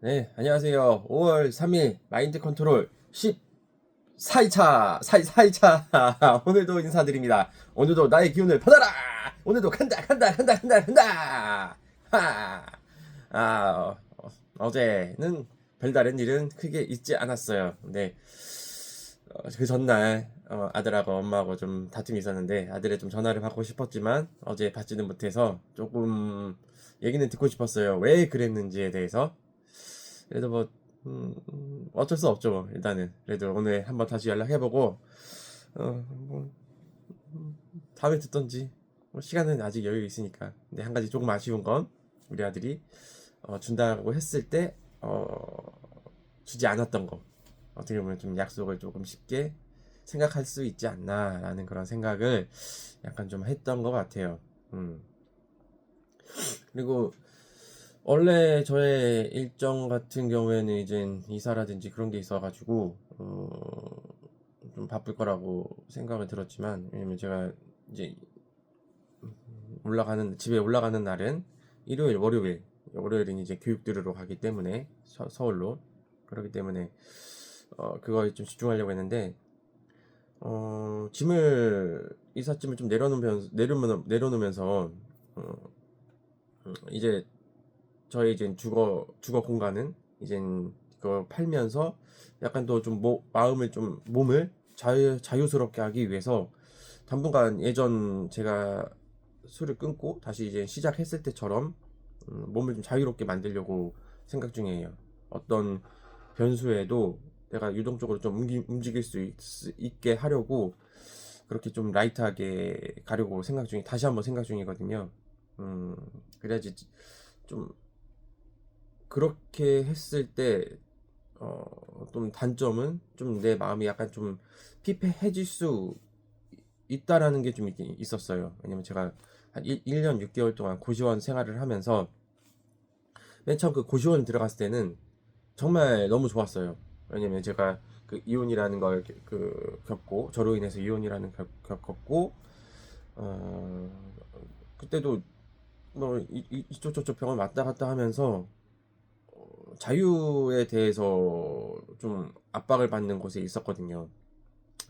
네, 안녕하세요. 5월 3일 마인드 컨트롤 14일차, 4일차. 오늘도 인사드립니다. 오늘도 나의 기운을 받아라! 오늘도 간다, 간다, 간다, 간다, 간다! 하! 어제는 별다른 일은 크게 있지 않았어요. 근데, 그 전날, 아들하고 엄마하고 좀 다툼이 있었는데, 아들의 좀 전화를 받고 싶었지만, 어제 받지는 못해서 조금 얘기는 듣고 싶었어요. 왜 그랬는지에 대해서. 그래도 뭐 어쩔 수 없죠 뭐. 일단은 그래도 오늘 한번 다시 연락해보고 뭐 다음에 듣던지 뭐 시간은 아직 여유 있으니까. 근데 한 가지 조금 아쉬운 건 우리 아들이 준다고 했을 때 주지 않았던 거. 어떻게 보면 좀 약속을 조금 쉽게 생각할 수 있지 않나라는 그런 생각을 약간 좀 했던 것 같아요. 그리고 원래 저의 일정 같은 경우에는 이제 이사라든지 그런 게 있어가지고 좀 바쁠 거라고 생각을 들었지만, 왜냐면 제가 이제 집에 올라가는 날은 일요일, 월요일은 이제 교육 들으러 가기 때문에 서울로. 그렇기 때문에 그거에 좀 집중하려고 했는데, 이삿짐을 좀 내려놓으면서 이제 저희 이제 주거 공간은 이제 그거 팔면서 약간 더 좀 마음을 좀 몸을 자유스럽게 하기 위해서 당분간 예전 제가 술을 끊고 다시 이제 시작했을 때처럼 몸을 좀 자유롭게 만들려고 생각 중이에요. 어떤 변수에도 내가 유동적으로 좀 움직일 수 있게 하려고 그렇게 좀 라이트하게 가려고 다시 한번 생각 중이거든요. 그래야지 좀 그렇게 했을 때 좀 단점은 좀 내 마음이 약간 좀 피폐해질 수 있다라는 게 좀 있었어요. 왜냐면 제가 한 1년 6개월 동안 고시원 생활을 하면서 맨 처음 그 고시원 들어갔을 때는 정말 너무 좋았어요. 왜냐면 제가 그 이혼이라는 걸 겪고, 저로 인해서 이혼이라는 걸 겪었고, 어, 그때도 뭐 이쪽 저쪽 병원 왔다 갔다 하면서 자유에 대해서 좀 압박을 받는 곳에 있었거든요.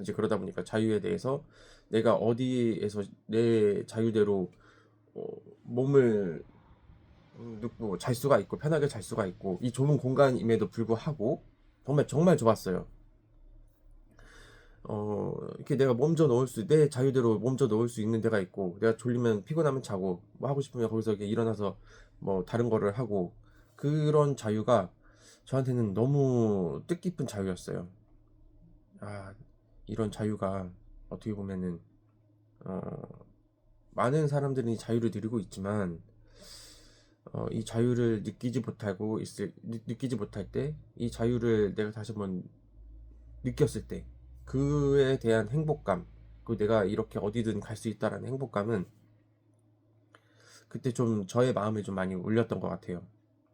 이제 그러다 보니까 자유에 대해서 내가 어디에서 내 자유대로 어, 몸을 눕고 잘 수가 있고 편하게 잘 수가 있고 이 좁은 공간임에도 불구하고 정말 정말 좋았어요. 이렇게 내가 내 자유대로 몸져 놓을 수 있는 데가 있고, 내가 졸리면 피곤하면 자고, 뭐 하고 싶으면 거기서 이렇게 일어나서 뭐 다른 거를 하고, 그런 자유가 저한테는 너무 뜻깊은 자유였어요. 아, 이런 자유가 어떻게 보면은 어, 많은 사람들이 자유를 누리고 있지만 이 자유를 느끼지 못할 때, 이 자유를 내가 다시 한번 느꼈을 때 그에 대한 행복감, 그 내가 이렇게 어디든 갈 수 있다라는 행복감은 그때 좀 저의 마음을 좀 많이 울렸던 것 같아요.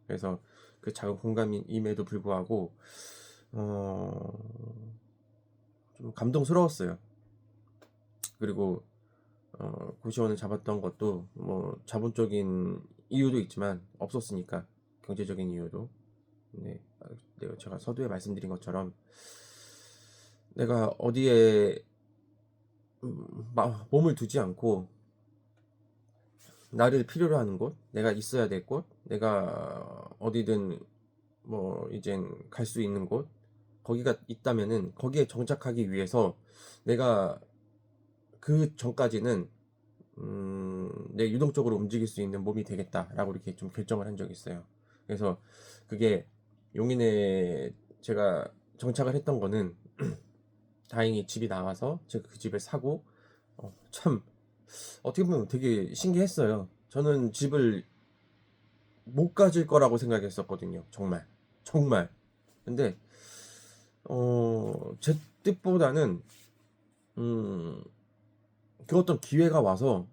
그래서 그 작은 공간임에도 불구하고 어, 좀 감동스러웠어요. 그리고 고시원을 잡았던 것도 뭐 자본적인 이유도 있지만 없었으니까, 경제적인 이유도. 네, 제가 서두에 말씀드린 것처럼 내가 어디에 몸을 두지 않고 나를 필요로 하는 곳, 내가 있어야 될 곳, 내가 어디든 뭐 이젠 갈 수 있는 곳, 거기가 있다면은 거기에 정착하기 위해서 내가 그 전까지는 내 유동적으로 움직일 수 있는 몸이 되겠다라고 이렇게 좀 결정을 한 적이 있어요. 그래서 그게 용인에 제가 정착을 했던 거는 다행히 집이 나와서 제가 그 집을 사고 참 어떻게 보면 되게 신기했어요. 저는 집을 못 가질 거라고 생각했었거든요. 정말. 정말. 근데, 제 뜻보다는, 음, 그 어떤 기회가 와서,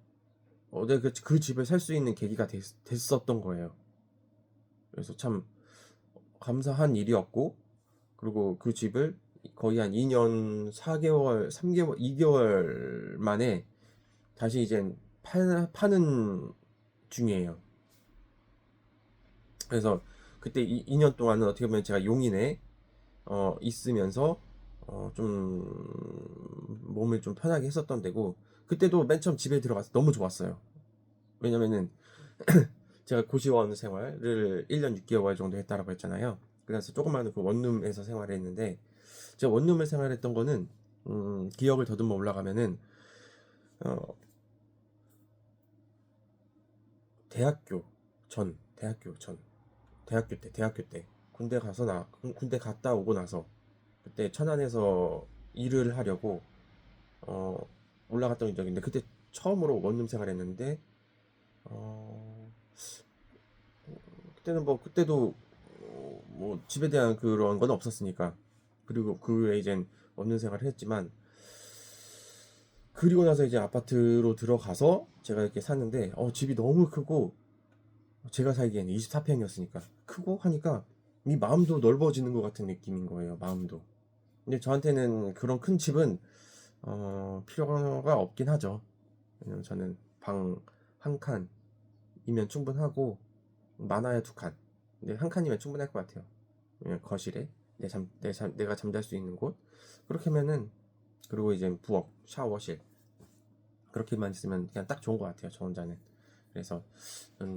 내가 그 집을 살 수 있는 계기가 됐었던 거예요. 그래서 참 감사한 일이었고, 그리고 그 집을 거의 한 2년 4개월, 3개월, 2개월 만에 다시 이제 파는 중이에요. 그래서 그때 2년 동안은 어떻게 보면 제가 용인에 있으면서 좀 몸을 좀 편하게 했었던 데고, 그때도 맨 처음 집에 들어가서 너무 좋았어요. 왜냐면은 제가 고시원 생활을 1년 6개월 정도 했다라고 했잖아요. 그래서 조그마한 그 원룸에서 생활을 했는데, 제가 원룸을 생활했던 거는 기억을 더듬어 올라가면은 어, 대학교 대학교 때 군대 갔다 오고 나서 그때 천안에서 일을 하려고 어, 올라갔던 적인데, 그때 처음으로 원룸 생활했는데 어, 그때는 뭐 그때도 뭐 집에 대한 그런 건 없었으니까, 그리고 그 후에 이젠 원룸 생활을 했지만, 그리고 나서 이제 아파트로 들어가서 제가 이렇게 샀는데 집이 너무 크고, 제가 살기에는 24평이었으니까 크고 하니까 이 마음도 넓어지는 것 같은 느낌인 거예요, 마음도. 근데 저한테는 그런 큰 집은 필요가 없긴 하죠. 왜냐면 저는 방 한 칸이면 충분하고, 많아야 두 칸. 근데 한 칸이면 충분할 것 같아요. 그냥 거실에 내가 잠잘 수 있는 곳, 그렇게 하면은, 그리고 이제 부엌, 샤워실, 그렇게만 있으면 그냥 딱 좋은 것 같아요, 저 혼자는. 그래서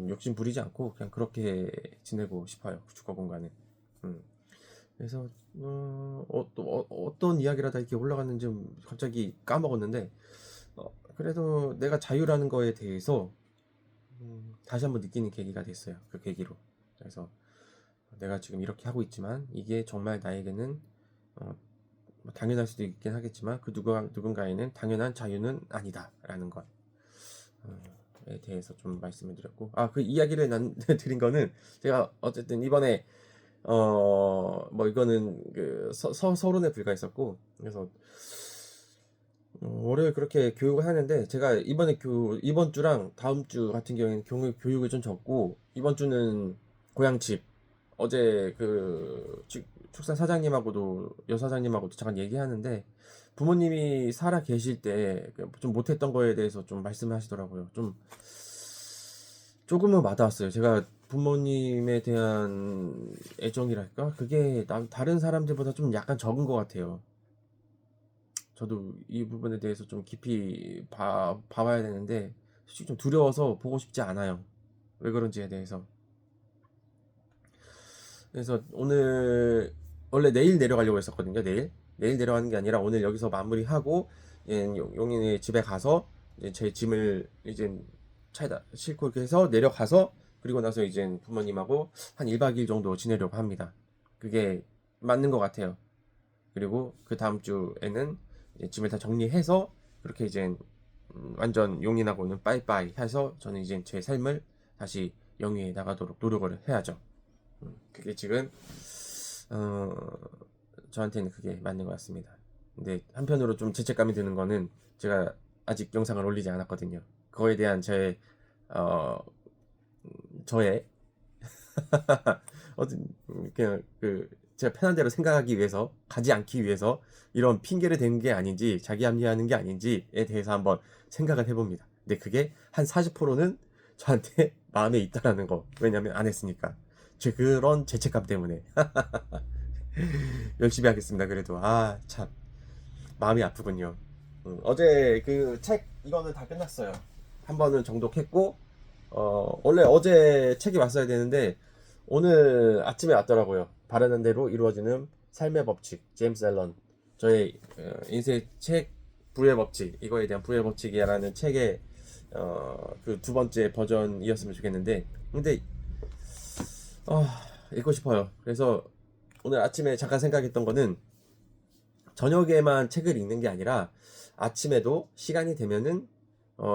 욕심 부리지 않고 그냥 그렇게 지내고 싶어요, 주거 공간은. 음. 그래서 어떤 이야기라다 이렇게 올라갔는지 갑자기 까먹었는데, 그래도 내가 자유라는 거에 대해서 다시 한번 느끼는 계기가 됐어요, 그 계기로. 그래서 내가 지금 이렇게 하고 있지만 이게 정말 나에게는 어, 뭐 당연할 수도 있긴 하겠지만, 그 누군가에는 당연한 자유는 아니다라는 것에 대해서 좀 말씀을 드렸고, 그 이야기를 드린 거는, 제가 어쨌든 이번에 뭐 이거는 그 서론에 불과했었고, 그래서 월요일 그렇게 교육을 하는데, 제가 이번 주랑 다음 주 같은 경우에는 교육을 좀 적고, 이번 주는 고향집, 어제 그 축산 사장님하고도 여사장님하고도 잠깐 얘기하는데, 부모님이 살아 계실 때 좀 못했던 거에 대해서 좀 말씀하시더라고요. 조금은 와닿았어요. 제가 부모님에 대한 애정이랄까? 그게 다른 사람들보다 좀 약간 적은 것 같아요. 저도 이 부분에 대해서 좀 깊이 봐봐야 되는데, 솔직히 좀 두려워서 보고 싶지 않아요. 왜 그런지에 대해서. 그래서 오늘, 원래 내일 내려가려고 했었거든요. 내일 내려가는 게 아니라 오늘 여기서 마무리하고, 이제 용인의 집에 가서 이제 제 짐을 이제 차에다 싣고 이렇게 해서 내려가서, 그리고 나서 이제 부모님하고 한 1박 2일 정도 지내려고 합니다. 그게 맞는 것 같아요. 그리고 그 다음 주에는 이제 짐을 다 정리해서, 그렇게 이제 완전 용인하고는 빠이빠이 해서 저는 이제 제 삶을 다시 영위해 나가도록 노력을 해야죠. 그게 지금 어, 저한테는 그게 맞는 것 같습니다. 근데 한편으로 좀 죄책감이 드는 거는, 제가 아직 영상을 올리지 않았거든요. 그거에 대한 어, 저의 그냥 제가 편한 대로 생각하기 위해서, 가지 않기 위해서 이런 핑계를 대는 게 아닌지, 자기 합리화하는 게 아닌지에 대해서 한번 생각을 해봅니다. 근데 그게 한 40%는 저한테 마음에 있다라는 거. 왜냐면 안 했으니까. 그런 죄책감 때문에 열심히 하겠습니다. 그래도 참 마음이 아프군요. 어제 그 책 이거는 다 끝났어요. 한 번은 정독했고, 원래 어제 책이 왔어야 되는데 오늘 아침에 왔더라고요. 바라는 대로 이루어지는 삶의 법칙, 제임스 앨런. 저의 인생 책 불의 법칙, 이거에 대한 불의 법칙이라는 책의 그 두 번째 버전이었으면 좋겠는데, 근데 읽고 싶어요. 그래서 오늘 아침에 잠깐 생각했던 거는, 저녁에만 책을 읽는 게 아니라 아침에도 시간이 되면은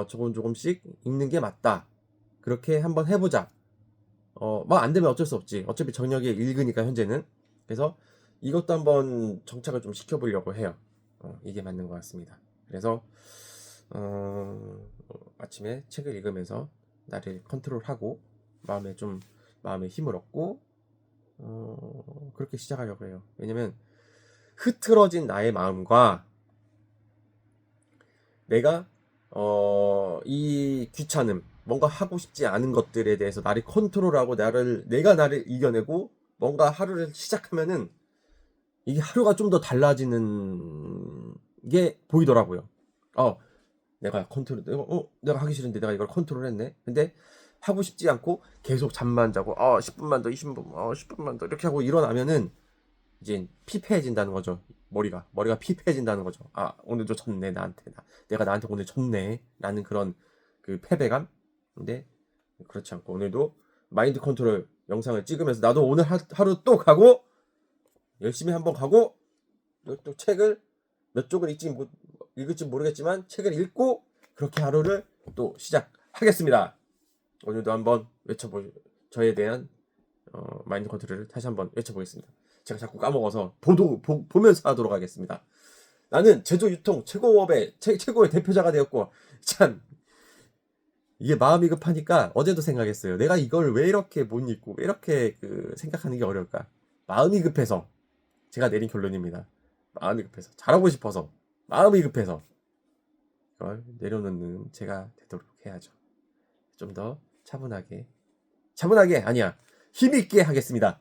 조금씩 읽는 게 맞다. 그렇게 한번 해보자. 뭐 안 되면 어쩔 수 없지. 어차피 저녁에 읽으니까 현재는. 그래서 이것도 한번 정착을 좀 시켜보려고 해요. 이게 맞는 것 같습니다. 그래서 아침에 책을 읽으면서 나를 컨트롤하고, 마음에 힘을 얻고, 그렇게 시작하려고 해요. 왜냐면 흐트러진 나의 마음과 내가 이 귀찮음, 뭔가 하고 싶지 않은 것들에 대해서 나를 컨트롤하고 내가 나를 이겨내고 뭔가 하루를 시작하면은 이게 하루가 좀 더 달라지는 게 보이더라고요. 내가 하기 싫은데 내가 이걸 컨트롤했네. 근데 하고 싶지 않고 계속 잠만 자고 10분만 더 20분 10분만 더 이렇게 하고 일어나면은 이제 피폐해진다는 거죠. 머리가 피폐해진다는 거죠. 오늘도 졌네 나한테. 내가 나한테 오늘 졌네 라는 그런 그 패배감. 근데 그렇지 않고 오늘도 마인드 컨트롤 영상을 찍으면서 나도 오늘 하루 또 가고 열심히 한번 가고 또 책을 몇 쪽을 읽을지 모르겠지만 책을 읽고 그렇게 하루를 또 시작하겠습니다. 오늘도 한번 저에 대한 마인드 컨트롤을 다시 한번 외쳐보겠습니다. 제가 자꾸 까먹어서 보면서 하도록 하겠습니다. 나는 제조 유통 최고의 대표자가 되었고, 참 이게 마음이 급하니까 어제도 생각했어요. 내가 이걸 왜 이렇게 못 읽고 왜 이렇게 생각하는 게 어려울까? 마음이 급해서 제가 내린 결론입니다. 마음이 급해서 잘하고 싶어서 마음이 급해서 이걸 내려놓는 제가 되도록 해야죠. 좀 더 차분하게 아니야, 힘있게 하겠습니다.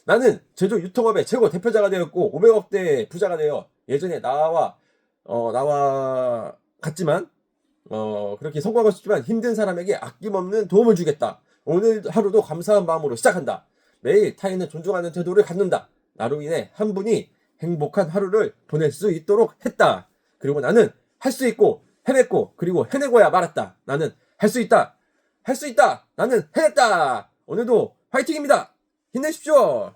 나는 제조 유통업의 최고 대표자가 되었고 500억대 부자가 되어 예전에 나와 같지만 그렇게 성공하고 싶지만 힘든 사람에게 아낌없는 도움을 주겠다. 오늘 하루도 감사한 마음으로 시작한다. 매일 타인을 존중하는 태도를 갖는다. 나로 인해 한 분이 행복한 하루를 보낼 수 있도록 했다. 그리고 나는 할 수 있고 해냈고 그리고 해내고야 말았다. 나는 할 수 있다. 나는 해냈다. 오늘도 화이팅입니다. 힘내십시오.